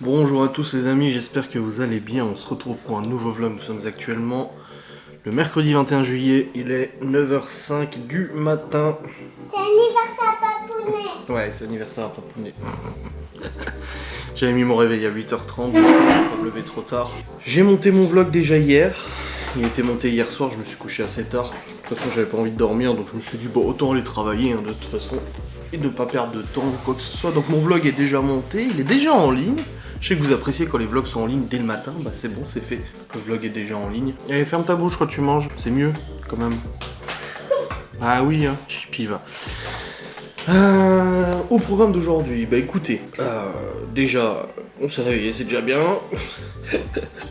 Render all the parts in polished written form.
Bonjour à tous les amis, j'espère que vous allez bien. On se retrouve pour un nouveau vlog. Nous sommes actuellement le mercredi 21 juillet. Il est 9h05 du matin. C'est l'anniversaire à Papounet. Ouais, c'est l'anniversaire à Papounet. J'avais mis mon réveil à 8h30, je me lever trop tard. J'ai monté mon vlog déjà hier. Il a été monté hier soir, je me suis couché assez tard. De toute façon, j'avais pas envie de dormir, donc je me suis dit, bon, autant aller travailler de toute façon. Et ne pas perdre de temps ou quoi que ce soit. Donc mon vlog est déjà monté, il est déjà en ligne. Je sais que vous appréciez quand les vlogs sont en ligne dès le matin, bah c'est bon, c'est fait. Le vlog est déjà en ligne. Allez, ferme ta bouche quand tu manges, c'est mieux, quand même. Ah oui, hein, chipi va. Au programme d'aujourd'hui, bah écoutez, déjà, on s'est réveillé, c'est déjà bien.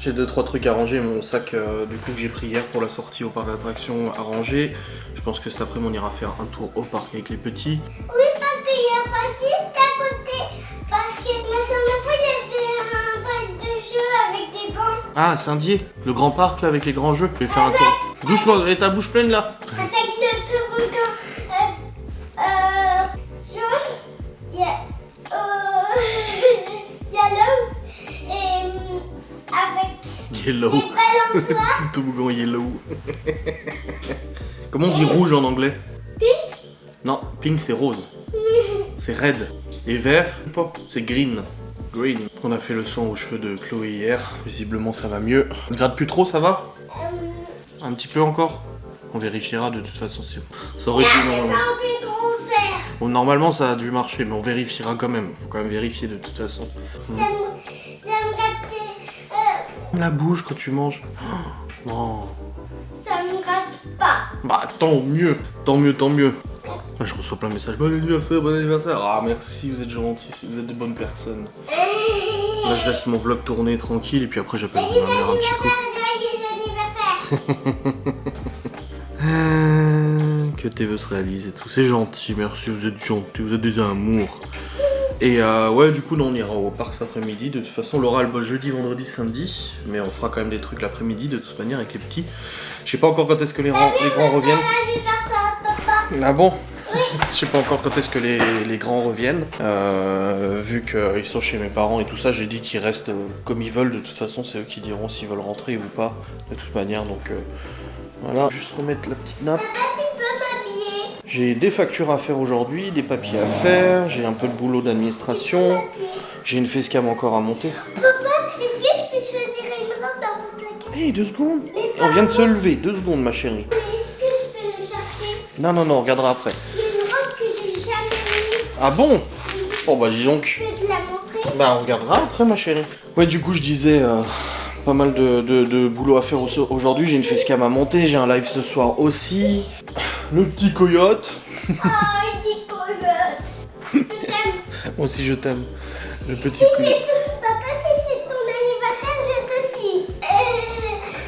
J'ai 2-3 trucs à ranger, mon sac du coup que j'ai pris hier pour la sortie au parc d'attractions à ranger. Je pense que cet après-midi on ira faire un tour au parc avec les petits. Oui, papy, il y a pas juste à côté. Parce que la dernière fois, il y avait un parc de jeux avec des bancs. Ah, Saint-Dié, le grand parc là avec les grands jeux. Je vais faire un tour. Doucement, et ta bouche pleine là. Avec le toboggan jaune, il y a yellow et avec Yellow. des balançoires. Toboggan yellow. Comment on dit rouge en anglais? Pink. Non, pink c'est rose. C'est red. Et vert, c'est green. Green. On a fait le soin aux cheveux de Chloé hier. Visiblement ça va mieux. Ne gratte plus trop, ça va? Un petit peu encore? On vérifiera de toute façon si ça aurait dû normalement. C'est trop faire. Bon, normalement ça a dû marcher, mais on vérifiera quand même. Faut quand même vérifier de toute façon. Ça me gâte. La bouche quand tu manges. Oh, non. Ça me gâte pas. Bah tant mieux, tant mieux, tant mieux. Ah, je reçois plein de messages. Bon anniversaire, bon anniversaire. Ah merci, vous êtes gentils, vous êtes de bonnes personnes. Là je laisse mon vlog tourner tranquille et puis après j'appelle ma mère un petit coup. Que tes vœux se réalisent et tout. C'est gentil, merci, vous êtes gentils, vous êtes des amours. Et ouais, du coup, non, on ira au parc cet après-midi. De toute façon, Laura elle bosse jeudi, vendredi, samedi. Mais on fera quand même des trucs l'après-midi, de toute manière, avec les petits. Je sais pas encore quand est-ce que les grands reviennent. Ah bon? Je sais pas encore quand est-ce que les grands reviennent. Vu qu'ils sont chez mes parents et tout ça, j'ai dit qu'ils restent comme ils veulent. De toute façon, c'est eux qui diront s'ils veulent rentrer ou pas. De toute manière, donc voilà. Juste remettre la petite nappe. J'ai des factures à faire aujourd'hui, des papiers à faire, j'ai un peu de boulot d'administration, j'ai une facecam encore à monter. Papa, est-ce que je peux choisir une robe dans mon placard? Hey, 2 secondes. On vient de se lever, 2 secondes ma chérie. Mais est-ce que je peux le chercher? Non, on regardera après. Il y a une robe que j'ai jamais eue. Ah bon? Bon bah dis donc. Je peux te la montrer? Bah on regardera après ma chérie. Ouais du coup je disais pas mal de boulot à faire aujourd'hui, j'ai une facecam à monter, j'ai un live ce soir aussi. Le petit coyote. Oh, il dit coyote. Je t'aime. Moi aussi je t'aime. Le petit Si coyote. Papa, si c'est ton anniversaire, je te suis.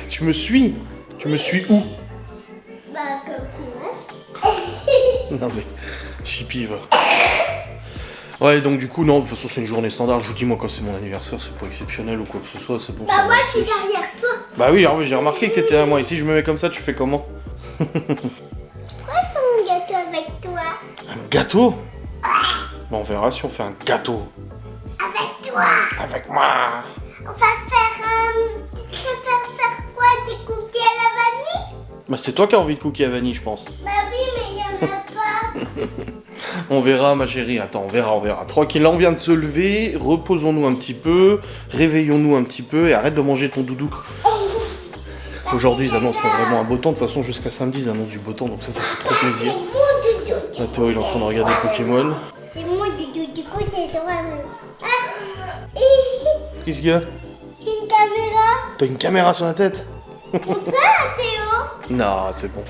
Tu me suis? Tu me suis où? Bah, comme tu marches. Non mais, chipi va. Ouais, donc du coup, non, de toute façon, c'est une journée standard. Je vous dis, moi, quand c'est mon anniversaire, c'est pas exceptionnel ou quoi que ce soit, c'est bon. Bah, ça moi, va. je suis derrière toi. Bah oui, alors, j'ai remarqué que t'étais à moi. Et si je me mets comme ça, tu fais comment? Pourquoi je fais un gâteau avec toi? Un gâteau? Bon, on verra si on fait un gâteau. Avec toi. Avec moi. On va faire tu préfères faire quoi? Des cookies à la vanille? Bah c'est toi qui as envie de cookies à vanille, je pense. Bah oui, mais il y en a pas. On verra, ma chérie. Attends, on verra. Tranquille, là, on vient de se lever. Reposons-nous un petit peu. Réveillons-nous un petit peu et arrête de manger ton doudou. Aujourd'hui, ils annoncent vraiment un beau temps. De toute façon, jusqu'à samedi, ils annoncent du beau temps. Donc ça fait trop plaisir. C'est mon doudou. Là, Théo, il est en train de regarder Pokémon. C'est mon doudou, du coup, c'est toi. Ah. Qu'est-ce qu'il y a? C'est une caméra. T'as une caméra sur la tête? Pour toi, Théo. Non, c'est bon.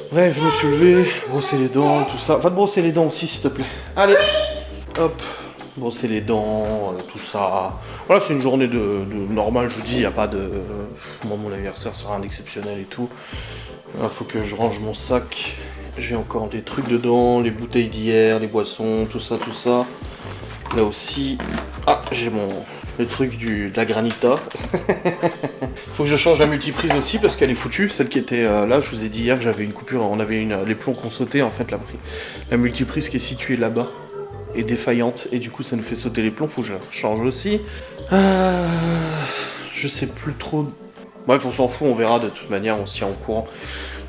Bref, je me suis levé, brosser les dents, tout ça. Va te brosser les dents aussi, s'il te plaît. Allez, hop, brosser les dents, tout ça. Voilà, c'est une journée de normale, je vous dis, il n'y a pas de... Moi, mon anniversaire, c'est rien d'exceptionnel et tout. Il faut que je range mon sac. J'ai encore des trucs dedans, les bouteilles d'hier, les boissons, tout ça, tout ça. Là aussi... Ah, j'ai le truc de la granita. Faut que je change la multiprise aussi parce qu'elle est foutue. Celle qui était là, je vous ai dit hier que j'avais une coupure. On avait les plombs qu'on sautait en fait. La multiprise qui est située là-bas est défaillante et du coup ça nous fait sauter les plombs. Faut que je la change aussi. Je sais plus trop... Bref, on s'en fout, on verra de toute manière, on se tient au courant.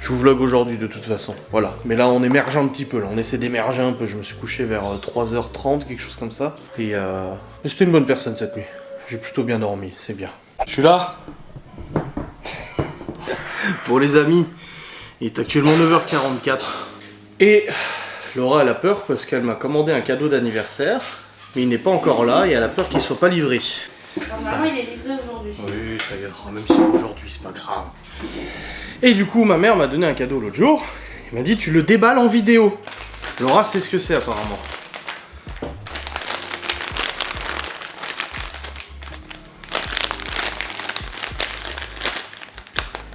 Je vous vlog aujourd'hui de toute façon, voilà. Mais là, on émerge un petit peu, là. On essaie d'émerger un peu. Je me suis couché vers 3h30, quelque chose comme ça. Et c'était une bonne personne cette nuit. J'ai plutôt bien dormi, c'est bien. Je suis là. Bon les amis, il est actuellement 9h44. Et Laura, elle a peur parce qu'elle m'a commandé un cadeau d'anniversaire. Mais il n'est pas encore là et elle a peur qu'il soit pas livré. Normalement, il est livré aujourd'hui. Oui, ça ira, même si aujourd'hui, c'est pas grave. Et du coup, ma mère m'a donné un cadeau l'autre jour. Elle m'a dit, tu le déballes en vidéo. Laura sait ce que c'est apparemment.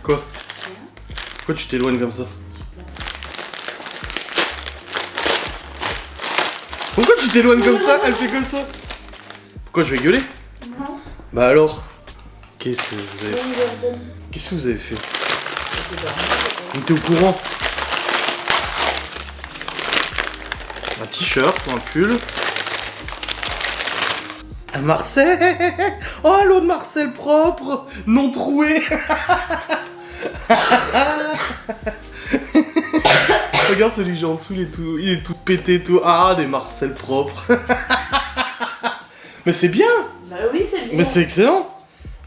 Quoi? Pourquoi tu t'éloignes comme ça? Pourquoi tu t'éloignes comme ça? Elle fait comme ça. Pourquoi je vais gueuler? Non. Bah alors? Qu'est-ce que vous avez fait? Qu'est-ce que vous avez fait? Vous êtes au courant? Un t-shirt, un pull. Un Marcel! Oh l'autre Marcel propre! Non troué! Regarde celui que j'ai en dessous, il est tout pété, tout. Ah, des Marcel propres! Mais c'est bien! Bah oui, c'est bien. Mais c'est excellent!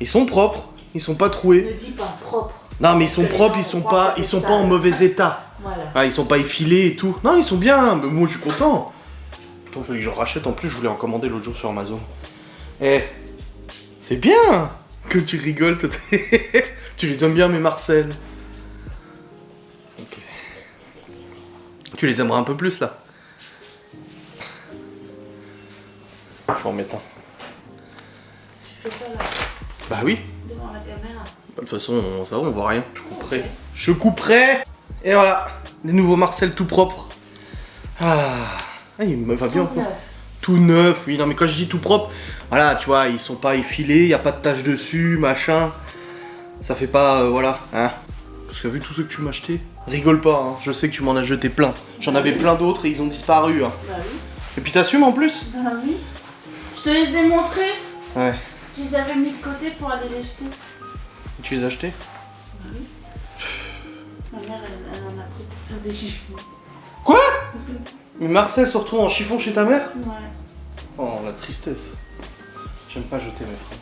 Ils sont propres, ils sont pas troués. Ne dis pas propre. Non mais ils sont Que les propres, gens ils sont croient pas, que ils c'est sont pas sale. en mauvais état. Voilà. Ah, ils sont pas effilés et tout. Non, ils sont bien, mais moi je suis content. Attends, fallait que je rachète, en plus je voulais en commander l'autre jour sur Amazon. Eh, c'est bien que tu rigoles, toi. Tu les aimes bien mes Marcel. Ok. Tu les aimeras un peu plus là. Je vais en mettre un. Tu fais ça là, Bah oui. devant la caméra. De toute façon, ça va, on voit rien. Je couperai. Je couperai. Et voilà, des nouveaux Marcel tout propres. Ah, il me va bien quoi. Tout neuf, oui, non mais quand je dis tout propre, voilà, tu vois, ils sont pas effilés, il y a pas de taches dessus, machin. Ça fait pas, voilà, hein. Parce que vu tous ceux que tu m'as achetés, rigole pas, hein. Je sais que tu m'en as jeté plein. J'en avais plein d'autres et ils ont disparu, hein. Bah oui. Et puis t'assumes en plus? Bah oui. Je te les ai montrés. Ouais. Je les avais mis de côté pour aller les jeter. Tu les as achetés? Bah oui. Ma mère, elle en a pris pour faire des chiffons. Quoi? Mais Marcel se retrouve en chiffon chez ta mère? Ouais. Oh, la tristesse. J'aime pas jeter mes frères.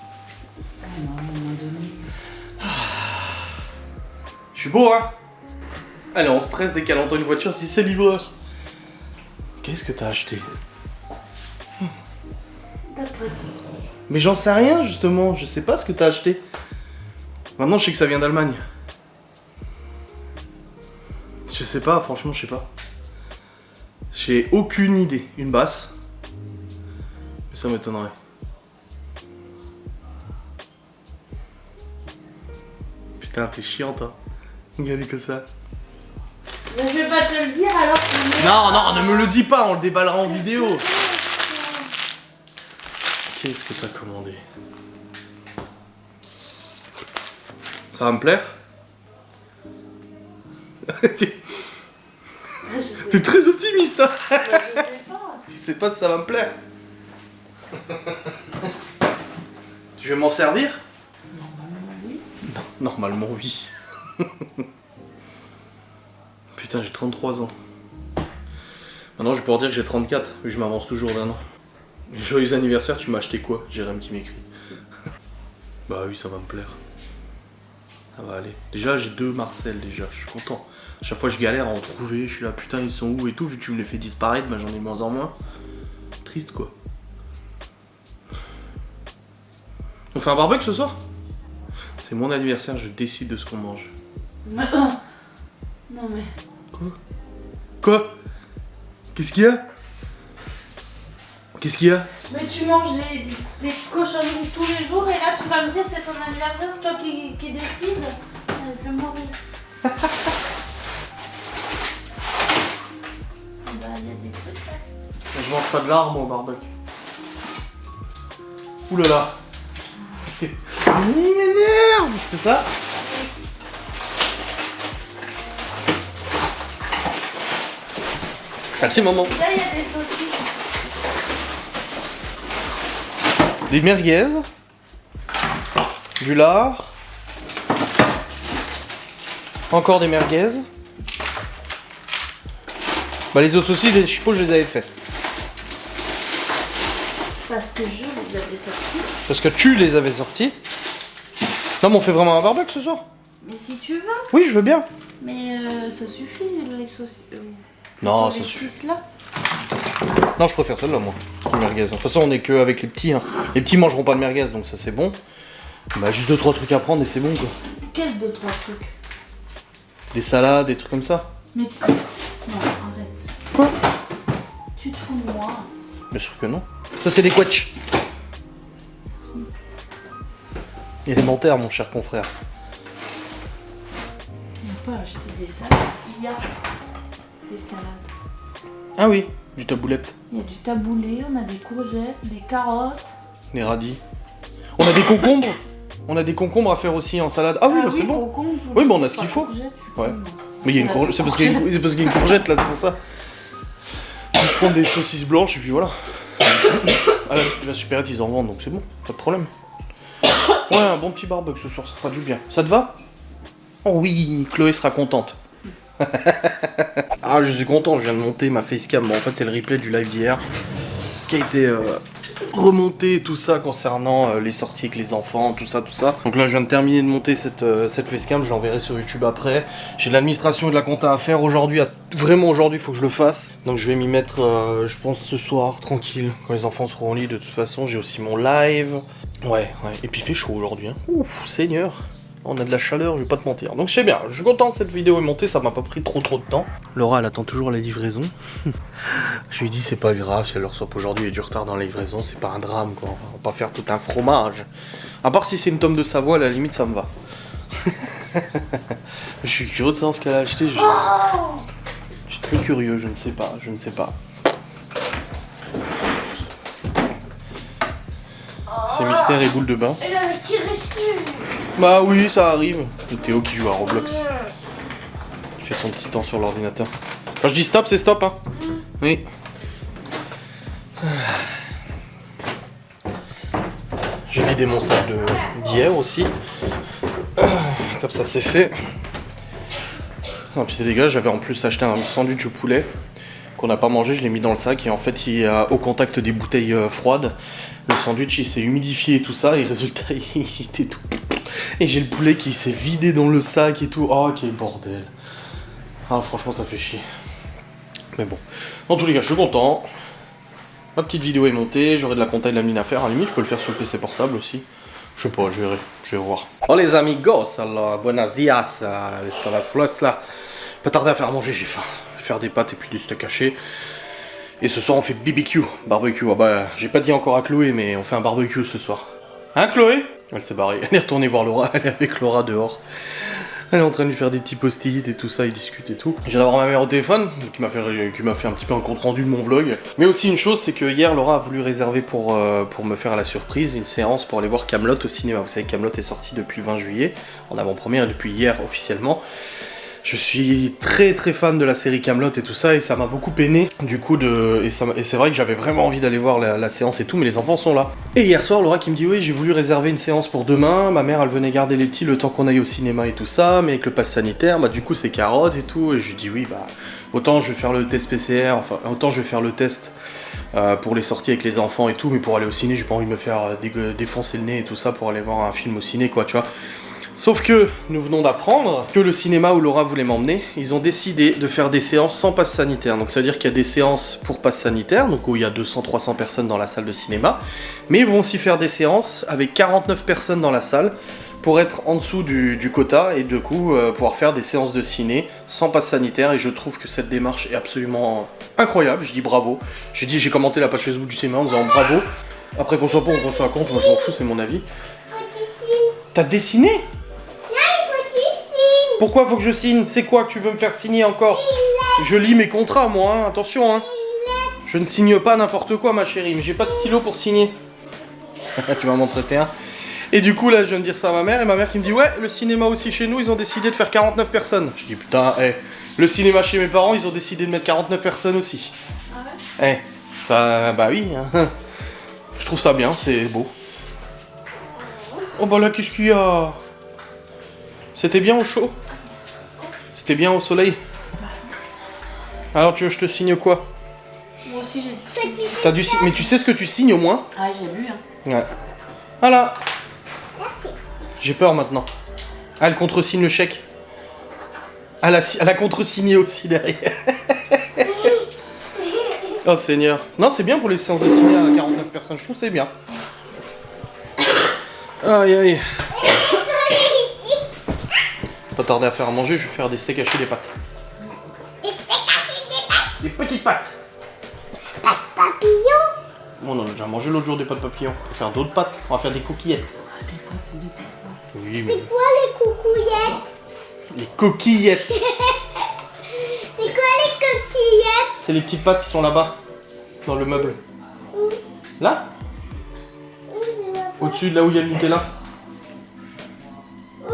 Ah non, à un moment donné. Je suis beau, hein? Allez, on stresse dès qu'elle entend une voiture si c'est livreur. Qu'est-ce que t'as acheté? D'après. Mais j'en sais rien, justement. Je sais pas ce que t'as acheté. Maintenant, je sais que ça vient d'Allemagne. Je sais pas, franchement, je sais pas. J'ai aucune idée. Une basse. Mais ça m'étonnerait. Putain, t'es chiante, hein. Regardez que ça. Mais je vais pas te le dire alors que... Non, non, ne me le dis pas, on le déballera en vidéo. Qu'est-ce que t'as commandé? Ça va me plaire? Je sais T'es très optimiste, hein? pas. Je sais pas. Tu sais pas si ça va me plaire. Tu veux m'en servir? Normalement, oui. Non, normalement oui. Putain, j'ai 33 ans. Maintenant, je vais pouvoir dire que j'ai 34, vu que je m'avance toujours d'un an. Joyeux anniversaire, tu m'as acheté quoi? Jérém qui m'écrit. Bah oui, ça va me plaire. Ça va aller. Déjà, j'ai 2 Marcel, déjà, je suis content. Chaque fois, je galère à en trouver, je suis là, putain, ils sont où et tout, vu que tu me les fais disparaître, bah j'en ai de moins en moins. Triste, quoi. On fait un barbecue ce soir? C'est mon anniversaire, je décide de ce qu'on mange. Mais, non mais... Quoi? Qu'est-ce qu'il y a? Qu'est-ce qu'il y a? Mais tu manges des cochonneries tous les jours et là tu vas me dire c'est ton anniversaire, c'est toi qui décide. Elle fait mourir. Bah il y a des trucs là. Je mange pas de larmes au barbecue. Ouh là là. Il m'énerve. C'est ça? Merci maman. Là il y a des saucisses. Des merguez. du lard. Encore des merguez. Bah les autres saucisses, les chipots, je les avais fait. Parce que je les avais sortis. Parce que tu les avais sortis. Non mais on fait vraiment un barbecue ce soir? Mais si tu veux. Oui, je veux bien. Mais ça suffit les saucisses. Non, les ça suffit. 6 là. Non, je préfère celle-là, moi. Les merguez. De toute façon, on est que avec les petits. Hein. Les petits mangeront pas de merguez, donc ça c'est bon. Bah juste 2-3 trucs à prendre et c'est bon quoi. Quels 2-3 trucs? Des salades, des trucs comme ça. Mais tu... Non, arrête. Quoi? Tu te fous de moi. Bien sûr que non. Ça c'est des quetch. Élémentaire, mon cher confrère. On peut acheter des salades. Il y a des salades. Ah oui, du taboulette. Il y a du taboulé, on a des courgettes, des carottes. Des radis. On a des concombres. On a des concombres à faire aussi en salade. Ah oui, bah, c'est bon. Concombre, Oui, bon, on a ce qu'il faut. courgettes, Ouais. Mais il y a une courgette. C'est parce qu'il y a une courgette là, c'est pour ça. Je prends des saucisses blanches et puis voilà. Ah, la supérette, ils en vendent donc c'est bon, pas de problème. Ouais, un bon petit barbecue ce soir, ça fera du bien. Ça te va? Oh oui, Chloé sera contente. Ah, je suis content, je viens de monter ma facecam. Bon, en fait, c'est le replay du live d'hier qui a été remonté, tout ça concernant les sorties avec les enfants, tout ça. Donc là, je viens de terminer de monter cette facecam, je l'enverrai sur YouTube après. J'ai de l'administration et de la compta à faire aujourd'hui. Vraiment, aujourd'hui, il faut que je le fasse. Donc je vais m'y mettre, je pense, ce soir, tranquille, quand les enfants seront au lit. De toute façon, j'ai aussi mon live. Ouais. Et puis il fait chaud aujourd'hui. Hein. Ouf, Seigneur. On a de la chaleur, je vais pas te mentir. Donc je sais bien, je suis content que cette vidéo est montée, ça m'a pas pris trop de temps. Laura, elle attend toujours la livraison. Je lui dis c'est pas grave, si elle le reçoit pas aujourd'hui, il y a du retard dans la livraison, c'est pas un drame quoi. On va pas faire tout un fromage. À part si c'est une tome de Savoie, à la limite ça me va. Je suis curieux de savoir ce qu'elle a acheté. Je suis très curieux, je ne sais pas. C'est mystère et boule de bain. Elle a tiré dessus. Bah oui, ça arrive. C'est Théo qui joue à Roblox. Il fait son petit temps sur l'ordinateur. Quand je dis stop, c'est stop, hein. Oui. J'ai vidé mon sac d'hier aussi. Comme ça, c'est fait. Non, puis c'est dégueulasse, j'avais en plus acheté un sandwich au poulet qu'on n'a pas mangé, je l'ai mis dans le sac et en fait, il est au contact des bouteilles froides. Le sandwich, il s'est humidifié et tout ça, et résultat, il était tout... Et j'ai le poulet qui s'est vidé dans le sac et tout. Oh, quel bordel. Ah, franchement, ça fait chier. Mais bon. Dans tous les cas, je suis content. Ma petite vidéo est montée. J'aurai de la compta et de la mine à faire. À la limite, je peux le faire sur le PC portable aussi. Je sais pas, je verrai. Je vais voir. Oh, les amigos, alors, buenos dias. Là. Pas tarder à faire manger, j'ai faim. Je vais faire des pâtes et puis des steaks hachés. Et ce soir, on fait BBQ. Barbecue. Ah bah, j'ai pas dit encore à Chloé, mais on fait un barbecue ce soir. Hein, Chloé? Elle s'est barrée. Elle est retournée voir Laura. Elle est avec Laura dehors. Elle est en train de lui faire des petits post-it et tout ça, ils discutent et tout. J'ai d'avoir ma mère au téléphone, qui m'a fait un petit peu un compte rendu de mon vlog. Mais aussi une chose, c'est que hier, Laura a voulu réserver pour me faire la surprise une séance pour aller voir Kaamelott au cinéma. Vous savez, Kaamelott est sorti depuis le 20 juillet, en avant-première, depuis hier officiellement. Je suis très très fan de la série Kaamelott et tout ça, et ça m'a beaucoup peiné du coup et c'est vrai que j'avais vraiment envie d'aller voir la séance et tout, mais les enfants sont là. Et hier soir, Laura qui me dit oui, j'ai voulu réserver une séance pour demain, ma mère elle venait garder les petits le temps qu'on aille au cinéma et tout ça, mais avec le pass sanitaire, bah du coup c'est carotte et tout, et je lui dis oui, bah autant je vais faire le test PCR, enfin autant je vais faire le test pour les sorties avec les enfants et tout, mais pour aller au ciné, j'ai pas envie de me faire défoncer le nez et tout ça pour aller voir un film au ciné quoi, tu vois. Sauf que nous venons d'apprendre que le cinéma où Laura voulait m'emmener, ils ont décidé de faire des séances sans passe sanitaire. Donc ça veut dire qu'il y a des séances pour passe sanitaire, donc où il y a 200-300 personnes dans la salle de cinéma, mais ils vont aussi faire des séances avec 49 personnes dans la salle pour être en dessous du quota et du coup pouvoir faire des séances de ciné sans passe sanitaire. Et je trouve que cette démarche est absolument incroyable, je dis bravo. J'ai commenté la page Facebook du cinéma en disant bravo. Après qu'on soit pas ou qu'on soit contre, moi je m'en fous, c'est mon avis. T'as dessiné ? Pourquoi faut que je signe? C'est quoi que tu veux me faire signer encore? Je lis mes contrats, moi, hein. Attention, hein. Je ne signe pas n'importe quoi, ma chérie, mais j'ai pas de stylo pour signer. Tu vas m'en prêter un. Et du coup, là, je viens de dire ça à ma mère, et ma mère qui me dit ouais, le cinéma aussi chez nous, ils ont décidé de faire 49 personnes. Je dis putain, le cinéma chez mes parents, ils ont décidé de mettre 49 personnes aussi. Ah ouais? Ça, bah oui, hein. Je trouve ça bien, c'est beau. Oh bah là, qu'est-ce qu'il y a? C'était bien au chaud? C'était bien au soleil? Alors tu veux que je te signe quoi? Moi aussi j'ai du signe. T'as du mais tu sais ce que tu signes au moins? Ah, j'ai lu. Hein. Ouais. Voilà. Merci. J'ai peur maintenant. Ah, elle contresigne le chèque. Ah, elle a contresigné aussi derrière. Oh Seigneur. Non, c'est bien pour les séances de ciné à 49 personnes, je trouve que c'est bien. Aïe aïe. Pas tarder à faire à manger, je vais faire des steaks hachés, des pâtes. Des steaks hachés, des pâtes. Des petites pâtes. Pâtes papillons. Bon, on a déjà mangé l'autre jour des pâtes papillons. On va faire d'autres pâtes. On va faire des coquillettes. Oui, mais... C'est quoi les coucouillettes? Les coquillettes. C'est quoi les coquillettes? C'est les petites pâtes qui sont là-bas, dans le meuble. Où? Là? Où je vois pas. Au-dessus de là où il y a le Nutella. Où?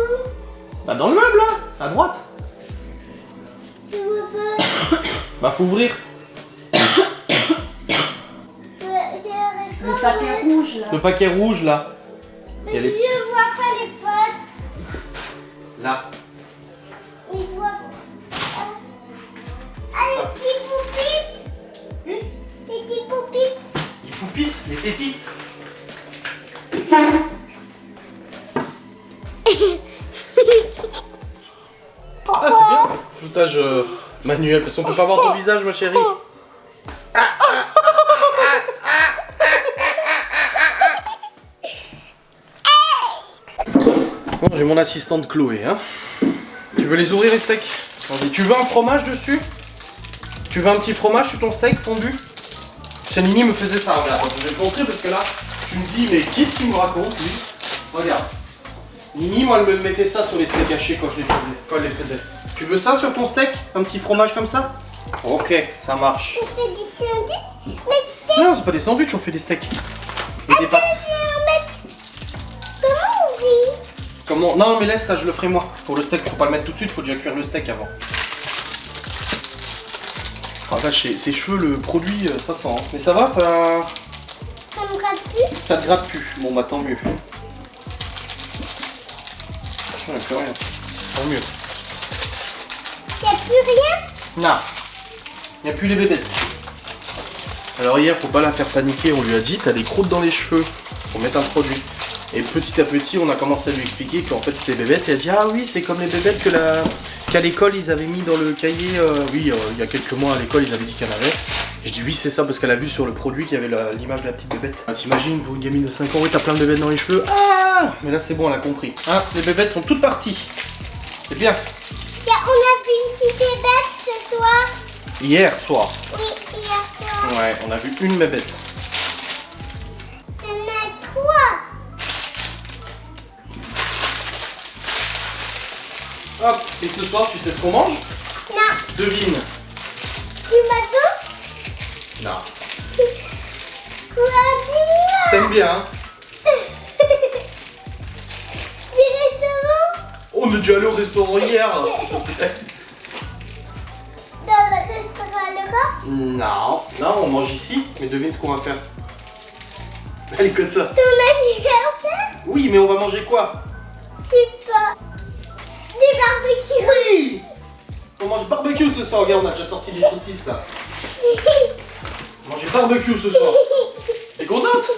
Bah dans le meuble là, à droite. Je vois pas. Bah faut ouvrir. Le paquet rouge là. Le paquet rouge là. Mais Il y a je les- vois pas les potes. Là. Mais je vois pas. Ah, les petits poupites. Les petits poupites. Les poupites, les pépites. Ah c'est bien. Floutage manuel, parce qu'on peut pas voir ton visage ma chérie. Bon, j'ai mon assistante Chloé, hein. Tu veux les ouvrir les steaks? Vas-y, tu veux un fromage dessus? Tu veux un petit fromage sur ton steak fondu? Nini me faisait ça, regarde. Je vais te montrer parce que là, tu me dis, mais qu'est-ce qu'il me raconte, lui? Regarde. Nini, moi, elle me mettait ça sur les steaks hachés quand elle les faisait. Tu veux ça sur ton steak? Un petit fromage comme ça? Ok, ça marche. On fait des sandwichs. Mais Non, c'est pas des sandwichs, on fait des steaks. Et des pâtes. je vais en mettre. Comment on vit? Comment? Non, mais laisse ça, je le ferai moi. Pour le steak, faut pas le mettre tout de suite, faut déjà cuire le steak avant. Ah vache, ses cheveux, le produit, ça sent. Hein. Mais ça va, Ça me gratte plus. ça te gratte plus. Bon bah tant mieux. Il n'y a plus rien. Tant mieux. Y'a plus rien? Non. Il n'y a plus les bébêtes. Alors hier, faut pas la faire paniquer, on lui a dit, t'as des croûtes dans les cheveux. Faut mettre un produit. Et petit à petit, on a commencé à lui expliquer qu'en fait c'était bébêtes. Et elle a dit, ah oui, c'est comme les bébêtes qu'à l'école ils avaient mis dans le cahier. Oui, il y a quelques mois à l'école ils avaient dit qu'il y en avait. Je dis oui, c'est ça parce qu'elle a vu sur le produit qu'il y avait l'image de la petite bébête. T'imagines, pour une gamine de 5 ans, oui, t'as plein de bébêtes dans les cheveux. Ah! Mais là c'est bon, elle a compris. Hein, les bébêtes sont toutes parties. C'est bien. On a vu une petite bébête ce soir. Hier soir. Oui, hier soir. Ouais, on a vu une bébête. Il y en a 3. Hop, et ce soir, tu sais ce qu'on mange? Non. Devine. Du bateau? Non. Quoi? Dis-moi. T'aimes bien, hein? Du restaurant? On est déjà allé au restaurant hier. Dans le restaurant Laura? Non. Non, on mange ici. Mais devine ce qu'on va faire. Allez, comme ça. Ton anniversaire? Oui, mais on va manger quoi? Je sais pas. Du barbecue. Oui! On mange barbecue ce soir. Regarde, on a déjà sorti des saucisses là. On mange barbecue ce soir. T'es contente?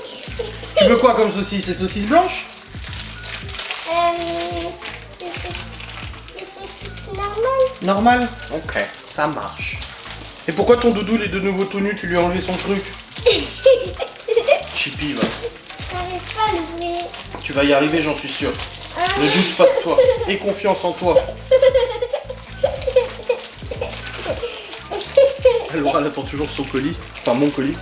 Tu veux quoi comme saucisse? Ces saucisses blanches? Des saucisses normales. Normal? Ok, ça marche. Et pourquoi ton doudou, il est de nouveau tout nu? Tu lui as enlevé son truc? Chippy, va. J'arrive pas à l'ouvrir. Tu vas y arriver, j'en suis sûr. Ne doute pas de toi. Aie confiance en toi. Laura, elle attend toujours son colis. Enfin, mon colis.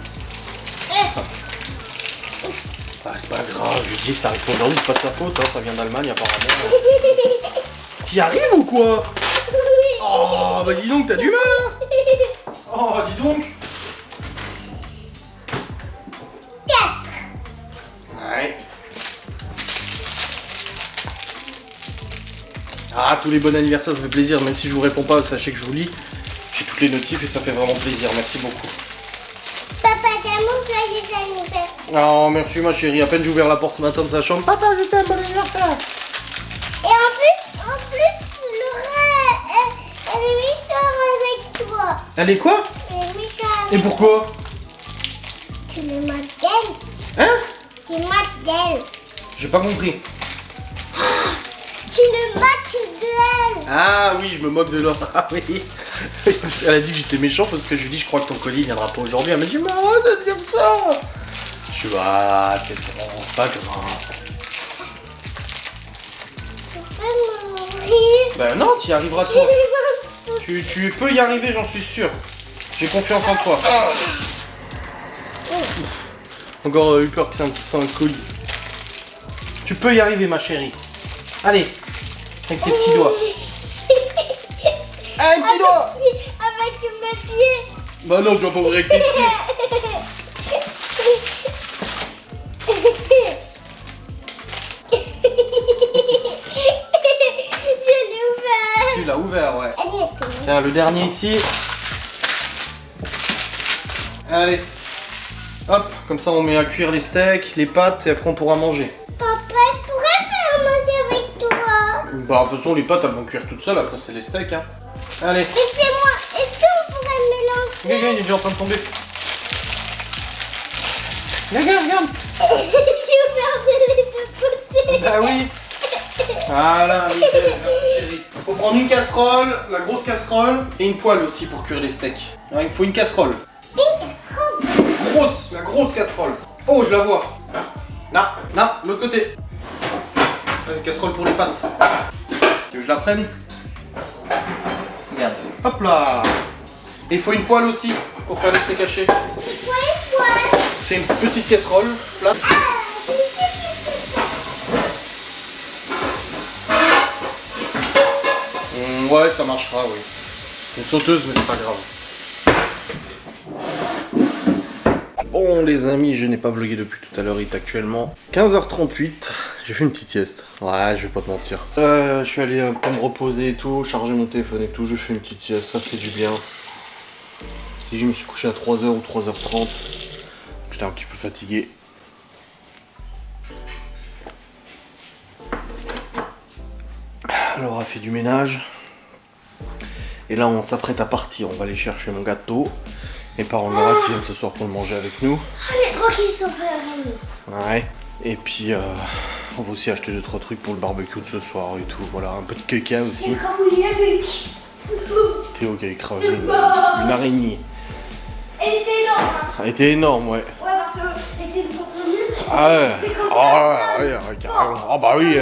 Ah, c'est pas grave, je lui dis, ça arrive pas aujourd'hui, c'est pas de sa faute, hein, ça vient d'Allemagne apparemment. T'y arrives ou quoi? Oh, bah dis donc, t'as du mal, hein. Oh, dis donc. 4. Ouais. Ah, tous les bons anniversaires, ça fait plaisir. Même si je vous réponds pas, sachez que je vous lis. J'ai toutes les notifs et ça fait vraiment plaisir. Merci beaucoup. Papa, papa d'amour, joyeux anniversaire. Oh, merci ma chérie. À peine j'ai ouvert la porte ce matin de sa chambre. Papa, je t'aime, bon anniversaire. Et en plus, Laura, elle est méchante avec toi. Elle est quoi? Elle est méchante Et avec pourquoi? Tu me moques d'elle. Hein? Tu moques d'elle. J'ai pas compris. Tu me moques d'elle. Ah oui, je me moque de Laura. Ah oui. Elle a dit que j'étais méchant parce que je lui dis je crois que ton colis viendra pas aujourd'hui. Elle m'a dit mais arrête de dire ça. Je suis ah c'est bon, c'est pas grave. Tu peux mourir. Ben non, tu y arriveras toi. Tu peux y arriver, j'en suis sûr. J'ai confiance en toi. Encore eu peur que c'est un colis. Tu peux y arriver ma chérie. Allez, avec tes petits doigts. Avec tes doigts. Avec mes pieds. Bah non, tu vas pas ouvrir avec tes pieds. Je l'ai ouvert. Tu l'as ouvert, ouais. Allez, Tiens, le dernier ici. Allez. Hop, comme ça on met à cuire les steaks, les pâtes et après on pourra manger. papa, je pourrais faire manger avec toi. Bah de toute façon les pâtes elles vont cuire toutes seules, après c'est les steaks hein. Allez. Laissez-moi, est-ce qu'on pourrait mélanger? Regarde, il est déjà en train de tomber. Regarde, regarde. J'ai ouvert de les deux côtés. Ah oui. Voilà, nickel, merci chérie. Faut prendre une casserole, la grosse casserole, et une poêle aussi pour cuire les steaks. Hein, il faut une casserole. Une casserole. Grosse, la grosse casserole. Oh, je la vois. Là, là, l'autre côté. Une casserole pour les pâtes. Tu veux que je la prenne? Regarde. Hop là. Et il faut une poêle aussi pour faire les steaks hachés. Poêle. C'est une petite casserole. Là. Ouais, ça marchera, oui. Une sauteuse, mais c'est pas grave. Bon, les amis, je n'ai pas vlogué depuis tout à l'heure. Il est actuellement 15h38. J'ai fait une petite sieste. Ouais, je vais pas te mentir. Je suis allé un peu me reposer et tout, charger mon téléphone et tout. Je fais une petite sieste, ça fait du bien. Et je me suis couché à 3h ou 3h30. J'étais un petit peu fatigué. Laura a fait du ménage. Et là, on s'apprête à partir. On va aller chercher mon gâteau. Mes parents Laura qui viennent ce soir pour le manger avec nous. Allez, tranquille, sans faire rien. Ouais. Et puis, on va aussi acheter 2-3 trucs pour le barbecue de ce soir et tout. Voilà, un peu de caca aussi. Crabouillé avec. Théo qui a écrasé une araignée. Elle était énorme. Elle était énorme, ouais. Ouais, parce qu'elle était contre le mur. Ah ouais. Fait comme Ah ça. ouais, carrément. Ah bah oui.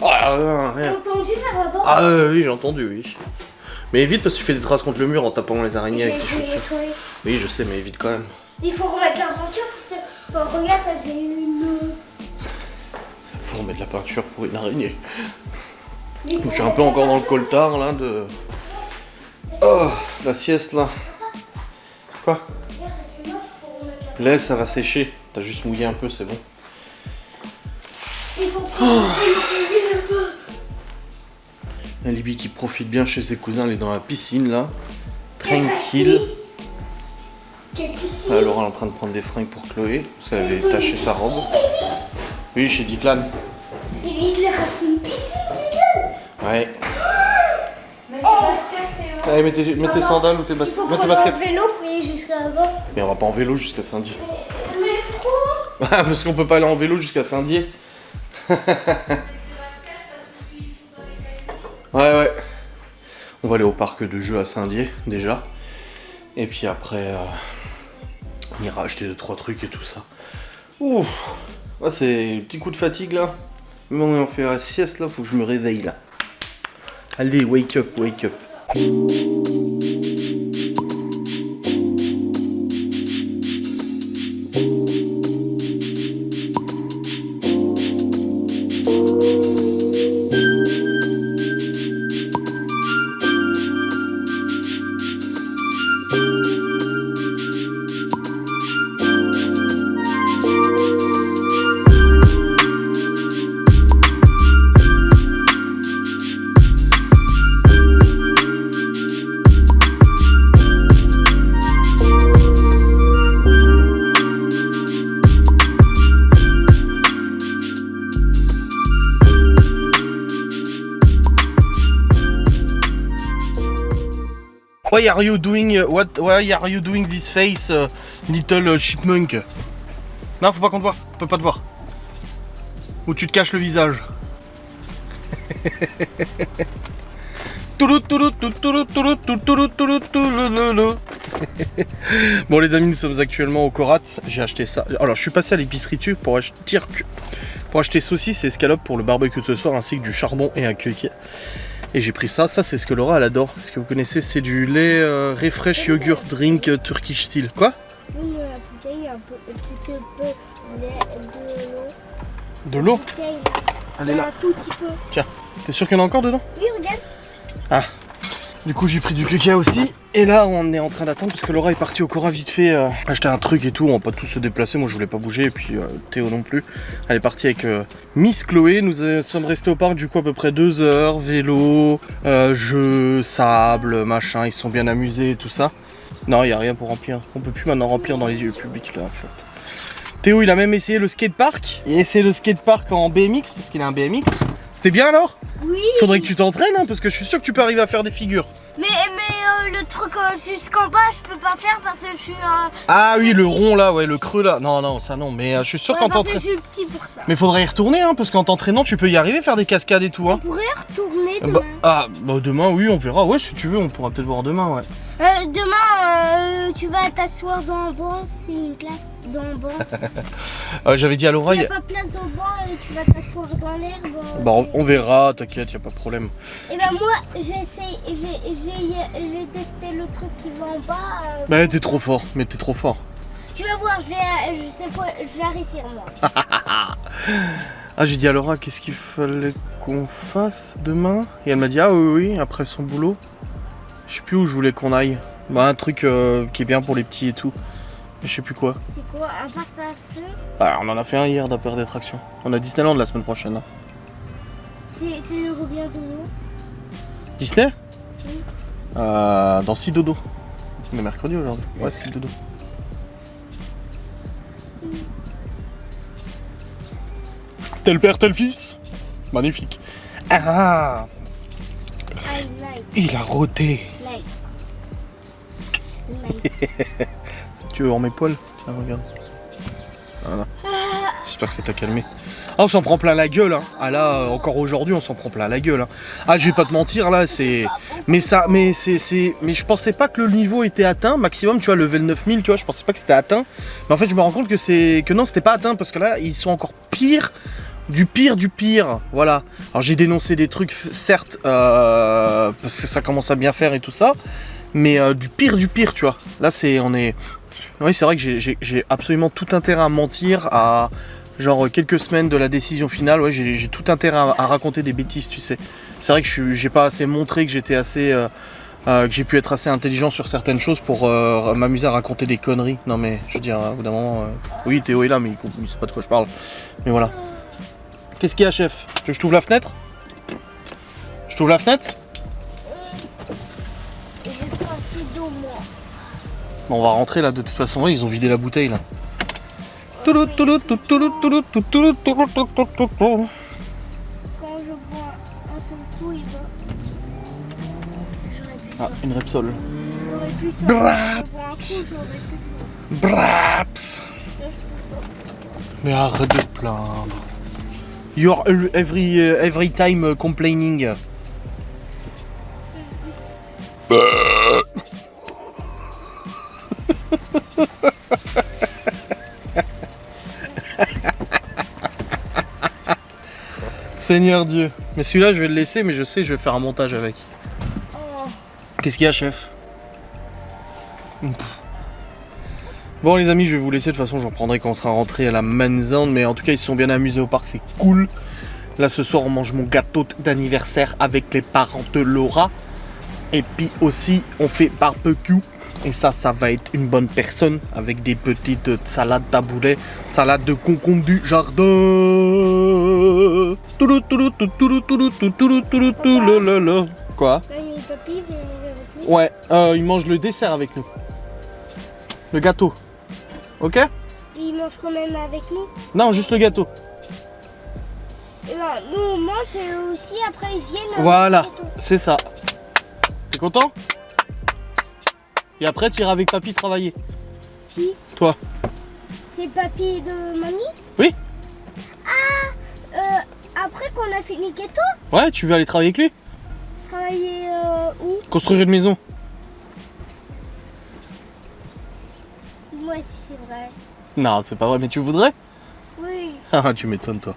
Ah ouais. T'as entendu faire là-bas? Ah oui, j'ai entendu, oui. Mais évite parce que tu fais des traces contre le mur en tapant les araignées avec tes chaussures. Oui, je sais, mais évite quand même. Il faut remettre la peinture parce que bon, regarde, ça fait une. Faut remettre la peinture pour une araignée. Je suis un peu encore dans le coltard là de. Oh, la sieste là. Quoi? Regarde, ça fait moche, faut remettre la. Laisse, ça va sécher. T'as juste mouillé un peu, c'est bon. Il faut prendre un peu. La Libye qui profite bien chez ses cousins, elle est dans la piscine là. Tranquille. Quelle piscine? Là, Laura est en train de prendre des fringues pour Chloé, parce qu'elle avait taché sa robe. Oui, chez Declan. Il a racheté une piscine, Ouais. Mais tes baskets, Théo. Allez, mets tes sandales ou tes il faut baskets. Mets tes prendre un baskets. vélo pour y aller jusqu'à là-bas. Mais on va pas en vélo jusqu'à Saint-Dié. Mais pourquoi? Ah, parce qu'on peut pas aller en vélo jusqu'à Saint-Dié. Ouais. On va aller au parc de jeux à Saint-Dié, déjà. Et puis après, on ira acheter 2-3 trucs et tout ça. Ouh. Ah, c'est un petit coup de fatigue là. Mais on fait la sieste là, faut que je me réveille là. Allez, wake up, wake up. Why are you doing this face, little chipmunk? Non, faut pas qu'on te voie, on peut pas te voir. Ou tu te caches le visage. Bon les amis, nous sommes actuellement au Korat. J'ai acheté ça. Alors je suis passé à l'épicerie turque pour acheter saucisses et escalopes pour le barbecue de ce soir, ainsi que du charbon et un queuquet. Et j'ai pris ça. Ça c'est ce que Laura elle adore. Est-ce que vous connaissez? C'est du lait refresh yogurt drink Turkish style. Quoi? Oui, la bouteille, un petit peu De l'eau? Elle est là. Un tout petit peu. Tiens, t'es sûr qu'il y en a encore dedans? Oui, regarde. Ah. Du coup j'ai pris du queuquet aussi. Et là on est en train d'attendre parce que Laura est partie au Cora vite fait acheter un truc et tout. On va pas tous se déplacer, moi je voulais pas bouger et puis Théo non plus. Elle est partie avec Miss Chloé. Nous sommes restés au parc du coup à peu près 2 heures. Vélo, jeux, sable, machin. Ils se sont bien amusés et tout ça. Non, il n'y a rien pour remplir. On peut plus maintenant remplir dans les yeux publics là en fait. Théo il a même essayé le skatepark. Il a essayé le skatepark en BMX parce qu'il a un BMX. C'était bien alors? Oui. Faudrait que tu t'entraînes hein, parce que je suis sûr que tu peux arriver à faire des figures. Mais le truc jusqu'en bas, je peux pas faire parce que je suis... Ah oui, le rond là, ouais, le creux là. Non, non, ça non, mais je suis sûr qu'en t'entraînant... je suis petit pour ça. Mais faudrait y retourner hein, parce qu'en t'entraînant, tu peux y arriver, faire des cascades et tout hein. On pourrait retourner demain. Demain, oui, on verra. Ouais, si tu veux, on pourra peut-être voir demain, ouais. Demain, tu vas t'asseoir dans le banc, c'est une classe dans le banc. J'avais dit à Laura... Il n'y a pas de place dans le banc, tu vas t'asseoir dans l'herbe. Bah, on verra, t'inquiète, y a pas de problème. Et ben moi, j'ai testé le truc qui va en bas. Bah, t'es trop fort, mais t'es trop fort. Tu vas voir, je vais réussir moi. Ah, j'ai dit à Laura qu'est-ce qu'il fallait qu'on fasse demain. Et elle m'a dit, ah oui, après son boulot. Je sais plus où je voulais qu'on aille. Bah, un truc qui est bien pour les petits et tout. Mais je sais plus quoi. C'est quoi, un parc d'attractions? Bah, on en a fait un hier d'un parc d'attractions. On a Disneyland la semaine prochaine. Hein. C'est le revient dodo. Disney? Oui. Dans 6 dodo. On est mercredi aujourd'hui. Ouais, 6 dodo. Tel père, tel fils. Magnifique. Ah, il a roté. Si tu veux en mes poils, tiens, regarde. Voilà. J'espère que ça t'a calmé. Ah, on s'en prend plein la gueule, hein. Ah là, encore aujourd'hui, on s'en prend plein la gueule. Hein. Ah, je vais pas te mentir, là, c'est... Mais je pensais pas que le niveau était atteint. Maximum, tu vois, level 9000, tu vois, je pensais pas que c'était atteint. Mais en fait, je me rends compte que non, c'était pas atteint, parce que là, ils sont encore pires. Du pire, voilà. Alors j'ai dénoncé des trucs, certes, parce que ça commence à bien faire et tout ça, mais du pire, tu vois. Là oui, c'est vrai que j'ai absolument tout intérêt à mentir, à genre quelques semaines de la décision finale, ouais, j'ai tout intérêt à raconter des bêtises, tu sais. C'est vrai que j'ai pas assez montré que j'étais assez... que j'ai pu être assez intelligent sur certaines choses pour m'amuser à raconter des conneries. Non mais, je veux dire, au bout d'un moment... Oui, Théo est là, mais il sait pas de quoi je parle. Mais voilà. Qu'est-ce qu'il y a, chef? Tu veux que je t'ouvre la fenêtre? Je t'ouvre la fenêtre? J'ai pas assez d'eau, moi. Bon, on va rentrer là, de toute façon, ils ont vidé la bouteille là. Quand je bois un seul coup, il va. J'aurais pu ça. Ah, une Repsol. J'aurais pu ça. Brap. Je bois un coup, j'aurais pu ça. Braps. Là, je peux pas. Mais arrête de te plaindre. You're every time complaining. Seigneur Dieu. Mais celui-là, je vais le laisser, mais je sais que je vais faire un montage avec. Oh. Qu'est-ce qu'il y a, chef? Bon les amis, je vais vous laisser, de toute façon j'en prendrai quand on sera rentré à la maison, mais en tout cas ils se sont bien amusés au parc, c'est cool. Là ce soir on mange mon gâteau d'anniversaire avec les parents de Laura. Et puis aussi on fait barbecue. Et ça va être une bonne personne avec des petites salades taboulets, salade de concombre du jardin. Quoi? Papy, viens manger avec nous. Ouais, il mange le dessert avec nous. Le gâteau. Ok? Il mange quand même avec nous. Non, juste le gâteau. Et ben, nous on mange et aussi après ils viennent. Voilà, avec le gâteau. c'est ça. T'es content? Et après, tu iras avec papy travailler. Qui? Toi. C'est papy de mamie? Oui. Après qu'on a fini keto, Ouais, tu veux aller travailler avec lui? travailler où? Construire une maison. Ouais, si c'est vrai. Non, c'est pas vrai, mais tu voudrais? Oui. Ah, tu m'étonnes, toi.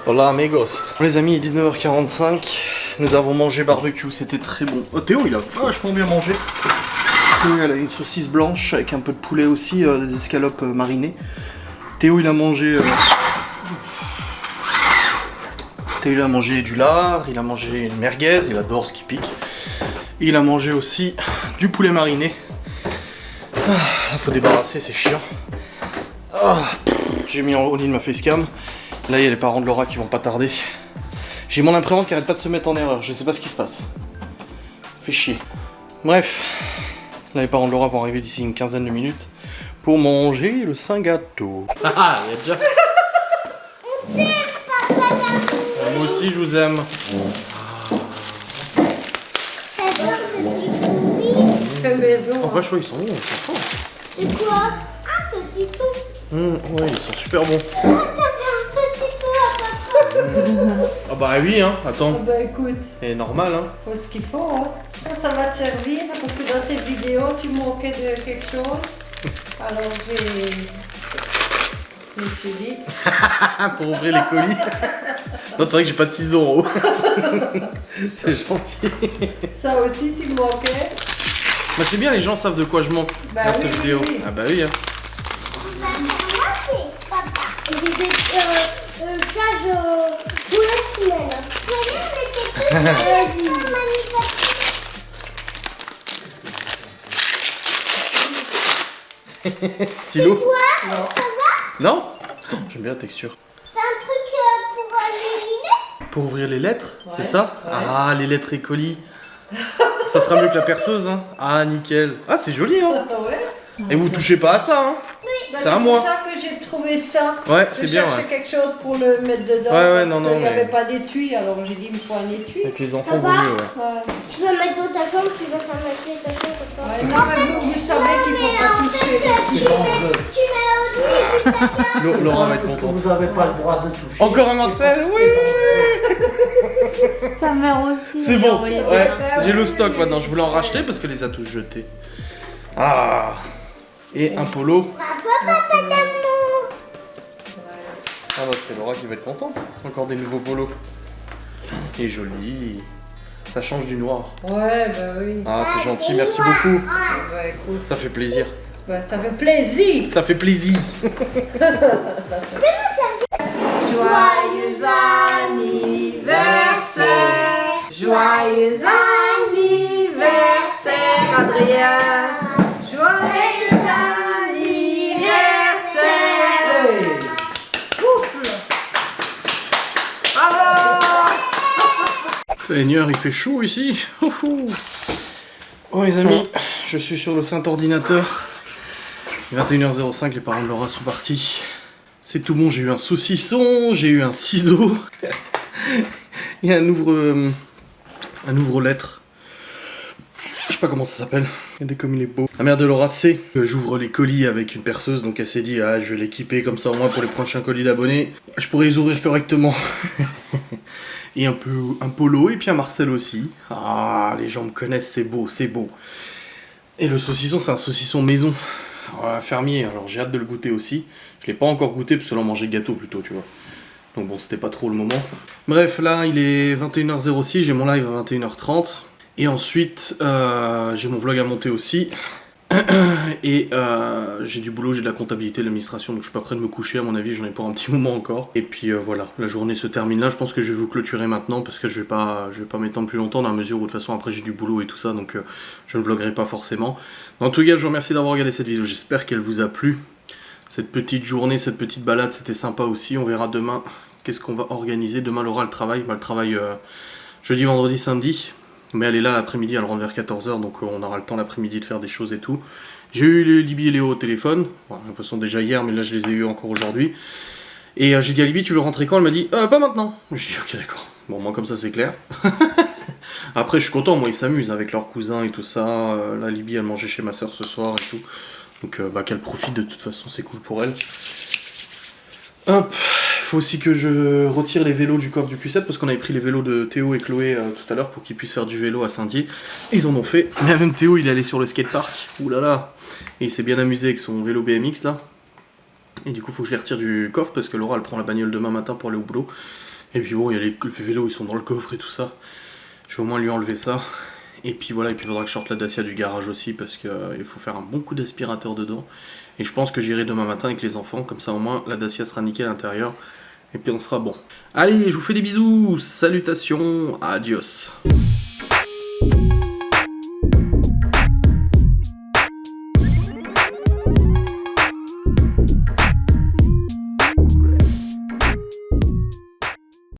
Hola amigos. Les amis, il est 19h45. Nous avons mangé barbecue, c'était très bon. Oh, Théo, il a vachement bien mangé. Théo, elle a une saucisse blanche avec un peu de poulet aussi, des escalopes marinées. Théo, il a mangé... Théo, il a mangé du lard, il a mangé une merguez, il adore ce qui pique. Et il a mangé aussi du poulet mariné. Ah, là, faut débarrasser, c'est chiant. Ah, j'ai mis au lit de ma facecam. Là, il y a les parents de Laura qui vont pas tarder. J'ai mon imprimante qui arrête pas de se mettre en erreur. Je sais pas ce qui se passe. Fait chier. Bref. Là, les parents de Laura vont arriver d'ici une quinzaine de minutes pour manger le Saint Gâteau. Ah, il y a déjà... Moi aussi, je vous aime. Enfin, chaud, ils sont bons, ils sont forts. C'est quoi? Ah, saucisson. Ouais, ils sont super bons. Ah, t'as fait un saucisson à papa. Ah bah oui, hein, attends. Bah écoute, C'est normal, hein. faut ce qu'il faut. Hein. Ça va te servir parce que dans tes vidéos, tu manquais de quelque chose. Alors je me suis dit. Pour ouvrir les colis. Non, c'est vrai que j'ai pas de ciseaux en haut. C'est gentil. Ça aussi, tu manquais. Bah c'est bien, les gens savent de quoi je mens Bah dans oui, cette oui, vidéo. oui. Ah bah oui, hein. Moi, c'est papa. J'ai des charges pour la semaine. Stylo. Quoi? Non. J'aime bien la texture. C'est un truc pour les lunettes? Pour ouvrir les lettres, c'est Ouais, ça ouais. Ah, les lettres et colis. Ça sera mieux que la perceuse, hein. Ah, nickel. Ah, c'est joli, hein. Ah ouais. Et vous touchez pas à ça, hein. Bah, C'est à moi. pour ça que j'ai trouvé ça. Ouais, c'est bien, Je cherchais ouais. quelque chose pour le mettre dedans. Ouais, ouais, parce non, non, qu'il n'y mais- avait pas d'étui, alors j'ai dit il me faut un étui. Avec les enfants, vaut Papa. mieux, ouais. Ouais. Tu vas mettre dans ta chambre, tu vas faire mettre ta chambre, papa. Ouais, non, mais vous savez qu'il ne faut pas toucher. Tu mets au-dessus du placard. Laura va être Parce que contente. vous n'avez pas le droit de toucher. Encore un Marcel, C'est oui. Sa mère aussi. C'est bon, ouais. J'ai le stock maintenant. Je voulais en racheter parce qu'elle les a tous jetés. Ah. Et un polo. Bravo, papa d'amour. Ah bah c'est Laura qui va être contente. Encore des nouveaux polos. Et joli. Ça change du noir. Ouais, bah oui. Ah c'est gentil, merci beaucoup. Bah écoute, Ça fait plaisir. bah, ça fait plaisir. Ça fait plaisir. Joyeux anniversaire. Joyeux anniversaire, Adrien. Joyeux anniversaire. Souffle. Bravo. Seigneur, il fait chaud ici. Oh les amis, je suis sur le saint ordinateur. Il est 21h05, les parents de Laura sont partis. C'est tout bon, j'ai eu un saucisson, j'ai eu un ciseau. Et un ouvre-lettres. Je sais pas comment ça s'appelle. Regardez comme il est beau. La mère de Laura sait que j'ouvre les colis avec une perceuse, donc elle s'est dit ah je vais l'équiper comme ça au moins pour les prochains colis d'abonnés. Je pourrais les ouvrir correctement. Et un polo et puis un Marcel aussi. Ah les gens me connaissent, c'est beau, c'est beau. Et le saucisson, c'est un saucisson maison, fermier, alors j'ai hâte de le goûter aussi. Je l'ai pas encore goûté parce que là on mangeait gâteau plutôt, tu vois. Donc bon, c'était pas trop le moment. Bref, là il est 21h06, j'ai mon live à 21h30. Et ensuite, j'ai mon vlog à monter aussi. Et j'ai du boulot, j'ai de la comptabilité, de l'administration, donc je suis pas prêt de me coucher à mon avis, j'en ai pour un petit moment encore. Et puis voilà, la journée se termine là, je pense que je vais vous clôturer maintenant parce que je vais pas m'étendre plus longtemps dans la mesure où de toute façon après j'ai du boulot et tout ça, donc je ne vloguerai pas forcément. En tout cas, je vous remercie d'avoir regardé cette vidéo, j'espère qu'elle vous a plu. Cette petite journée, cette petite balade, c'était sympa aussi, on verra demain qu'est-ce qu'on va organiser. Demain Laura le travail, jeudi, vendredi, samedi. Mais elle est là l'après-midi, elle rentre vers 14h, donc on aura le temps l'après-midi de faire des choses et tout. J'ai eu Libby et Léo au téléphone, bon, de toute façon déjà hier, mais là je les ai eu encore aujourd'hui. Et j'ai dit à Libby, tu veux rentrer quand? Elle m'a dit, pas maintenant. Je dis, ok d'accord, bon moi comme ça c'est clair. Après je suis content, moi ils s'amusent avec leurs cousins et tout ça. Là Libby elle mangeait chez ma soeur ce soir et tout. Donc qu'elle profite, de toute façon c'est cool pour elle. Hop, faut aussi que je retire les vélos du coffre du Q7 parce qu'on avait pris les vélos de Théo et Chloé tout à l'heure pour qu'ils puissent faire du vélo à Saint-Dié. Ils en ont fait. Mais même Théo, il est allé sur le skatepark. Ouh là là. Et il s'est bien amusé avec son vélo BMX là. Et du coup, faut que je les retire du coffre parce que Laura elle prend la bagnole demain matin pour aller au boulot. Et puis bon, il y a les vélos, ils sont dans le coffre et tout ça. Je vais au moins lui enlever ça. Et puis voilà, et puis il faudra que je sorte la Dacia du garage aussi parce qu'il faut faire un bon coup d'aspirateur dedans. Et je pense que j'irai demain matin avec les enfants, comme ça au moins la Dacia sera nickel à l'intérieur. Et puis on sera bon. Allez, je vous fais des bisous, salutations, adios.